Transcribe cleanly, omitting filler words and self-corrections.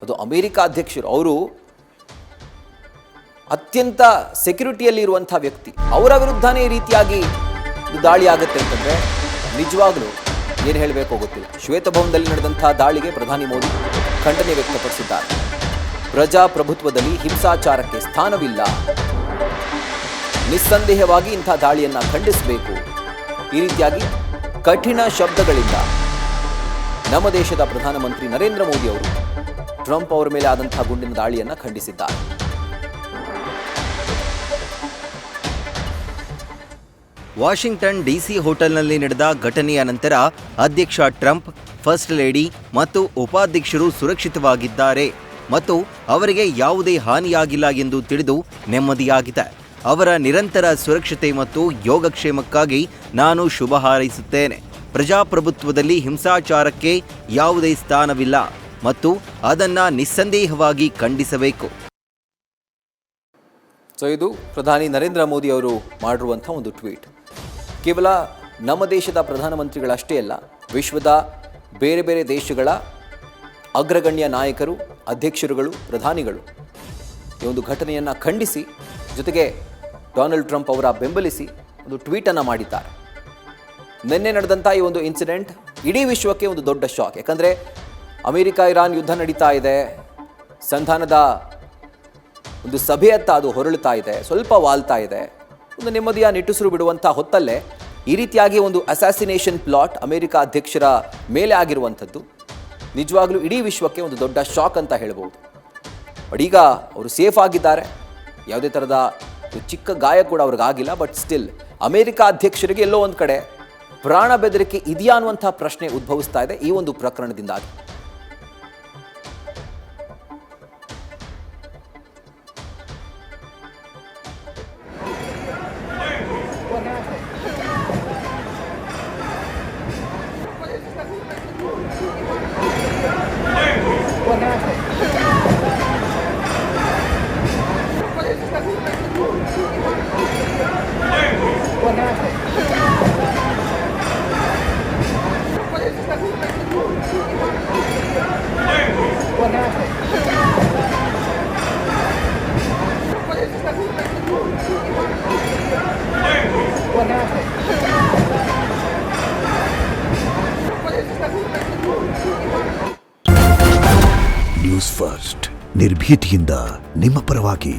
ಅದು ಅಮೆರಿಕ ಅಧ್ಯಕ್ಷರು, ಅವರು ಅತ್ಯಂತ ಸೆಕ್ಯೂರಿಟಿಯಲ್ಲಿ ಇರುವಂಥ ವ್ಯಕ್ತಿ, ಅವರ ವಿರುದ್ಧನೇ ಈ ರೀತಿಯಾಗಿ ದಾಳಿ ಆಗುತ್ತೆ ಅಂತಂದ್ರೆ ನಿಜವಾಗ್ಲೂ ಏನು ಹೇಳಬೇಕು ಗೊತ್ತಿಲ್ಲ. ಶ್ವೇತಭವನದಲ್ಲಿ ನಡೆದಂಥ ದಾಳಿಗೆ ಪ್ರಧಾನಿ ಮೋದಿ ಖಂಡನೆ ವ್ಯಕ್ತಪಡಿಸಿದ್ದಾರೆ. ಪ್ರಜಾಪ್ರಭುತ್ವದಲ್ಲಿ ಹಿಂಸಾಚಾರಕ್ಕೆ ಸ್ಥಾನವಿಲ್ಲ, ನಿಸ್ಸಂದೇಹವಾಗಿ ಇಂಥ ದಾಳಿಯನ್ನ ಖಂಡಿಸಬೇಕು. ಈ ರೀತಿಯಾಗಿ ಕಠಿಣ ಶಬ್ದಗಳಿಂದ ನಮ್ಮ ದೇಶದ ಪ್ರಧಾನಮಂತ್ರಿ ನರೇಂದ್ರ ಮೋದಿ ಅವರು ಟ್ರಂಪ್ ಅವರ ಮೇಲೆ ಆದಂತಹ ಗುಂಡಿನ ದಾಳಿಯನ್ನ ಖಂಡಿಸಿದ್ದಾರೆ. ವಾಷಿಂಗ್ಟನ್ ಡಿಸಿ ಹೋಟೆಲ್ನಲ್ಲಿ ನಡೆದ ಘಟನೆಯ ನಂತರ ಅಧ್ಯಕ್ಷ ಟ್ರಂಪ್, ಫಸ್ಟ್ ಲೇಡಿ ಮತ್ತು ಉಪಾಧ್ಯಕ್ಷರು ಸುರಕ್ಷಿತವಾಗಿದ್ದಾರೆ ಮತ್ತು ಅವರಿಗೆ ಯಾವುದೇ ಹಾನಿಯಾಗಿಲ್ಲ ಎಂದು ತಿಳಿದು ನೆಮ್ಮದಿಯಾಗಿದೆ. ಅವರ ನಿರಂತರ ಸುರಕ್ಷತೆ ಮತ್ತು ಯೋಗಕ್ಷೇಮಕ್ಕಾಗಿ ನಾನು ಶುಭ ಹಾರೈಸುತ್ತೇನೆ. ಪ್ರಜಾಪ್ರಭುತ್ವದಲ್ಲಿ ಹಿಂಸಾಚಾರಕ್ಕೆ ಯಾವುದೇ ಸ್ಥಾನವಿಲ್ಲ ಮತ್ತು ಅದನ್ನು ನಿಸ್ಸಂದೇಹವಾಗಿ ಖಂಡಿಸಬೇಕು. ಇದು ಪ್ರಧಾನಿ ನರೇಂದ್ರ ಮೋದಿ ಅವರು ಮಾಡಿರುವಂಥ ಒಂದು ಟ್ವೀಟ್. ಕೇವಲ ನಮ್ಮ ದೇಶದ ಪ್ರಧಾನಮಂತ್ರಿಗಳಷ್ಟೇ ಅಲ್ಲ, ವಿಶ್ವದ ಬೇರೆ ಬೇರೆ ದೇಶಗಳ ಅಗ್ರಗಣ್ಯ ನಾಯಕರು, ಅಧ್ಯಕ್ಷರುಗಳು, ಪ್ರಧಾನಿಗಳು ಈ ಒಂದು ಘಟನೆಯನ್ನು ಖಂಡಿಸಿ, ಜೊತೆಗೆ ಡೊನಾಲ್ಡ್ ಟ್ರಂಪ್ ಅವರ ಬೆಂಬಲಿಸಿ ಒಂದು ಟ್ವೀಟನ್ನು ಮಾಡಿದ್ದಾರೆ. ನಿನ್ನೆ ನಡೆದಂಥ ಈ ಒಂದು ಇನ್ಸಿಡೆಂಟ್ ಇಡೀ ವಿಶ್ವಕ್ಕೆ ಒಂದು ದೊಡ್ಡ ಶಾಕ್. ಯಾಕಂದರೆ ಅಮೆರಿಕ ಇರಾನ್ ಯುದ್ಧ ನಡೀತಾ ಇದೆ, ಸಂಧಾನದ ಒಂದು ಸಭೆಯತ್ತ ಅದು ಹೊರಳುತ್ತಾ ಇದೆ, ಸ್ವಲ್ಪ ವಾಲ್ತಾ ಇದೆ, ಒಂದು ನೆಮ್ಮದಿಯ ನಿಟ್ಟುಸಿರು ಬಿಡುವಂಥ ಹೊತ್ತಲ್ಲೇ ಈ ರೀತಿಯಾಗಿ ಒಂದು ಅಸಾಸಿನೇಷನ್ ಪ್ಲಾಟ್ ಅಮೆರಿಕ ಅಧ್ಯಕ್ಷರ ಮೇಲೆ ಆಗಿರುವಂಥದ್ದು ನಿಜವಾಗ್ಲೂ ಇಡೀ ವಿಶ್ವಕ್ಕೆ ಒಂದು ದೊಡ್ಡ ಶಾಕ್ ಅಂತ ಹೇಳ್ಬೋದು. ಬಟ್ ಈಗ ಅವರು ಸೇಫ್ ಆಗಿದ್ದಾರೆ, ಯಾವುದೇ ಥರದ ಚಿಕ್ಕ ಗಾಯ ಕೂಡ ಅವ್ರಿಗಾಗಿಲ್ಲ. ಬಟ್ ಸ್ಟಿಲ್ ಅಮೆರಿಕ ಅಧ್ಯಕ್ಷರಿಗೆ ಎಲ್ಲೋ ಒಂದು ಕಡೆ ಪ್ರಾಣ ಬೆದರಿಕೆ ಇದೆಯಾ ಅನ್ನುವಂಥ ಪ್ರಶ್ನೆ ಉದ್ಭವಿಸ್ತಾ ಇದೆ ಈ ಒಂದು ಪ್ರಕರಣದಿಂದಾಗಿ. ನ್ಯೂಸ್ ಫಸ್ಟ್, ನಿರ್ಭೀತಿಯಿಂದ ನಿಮ್ಮ ಪರವಾಗಿ.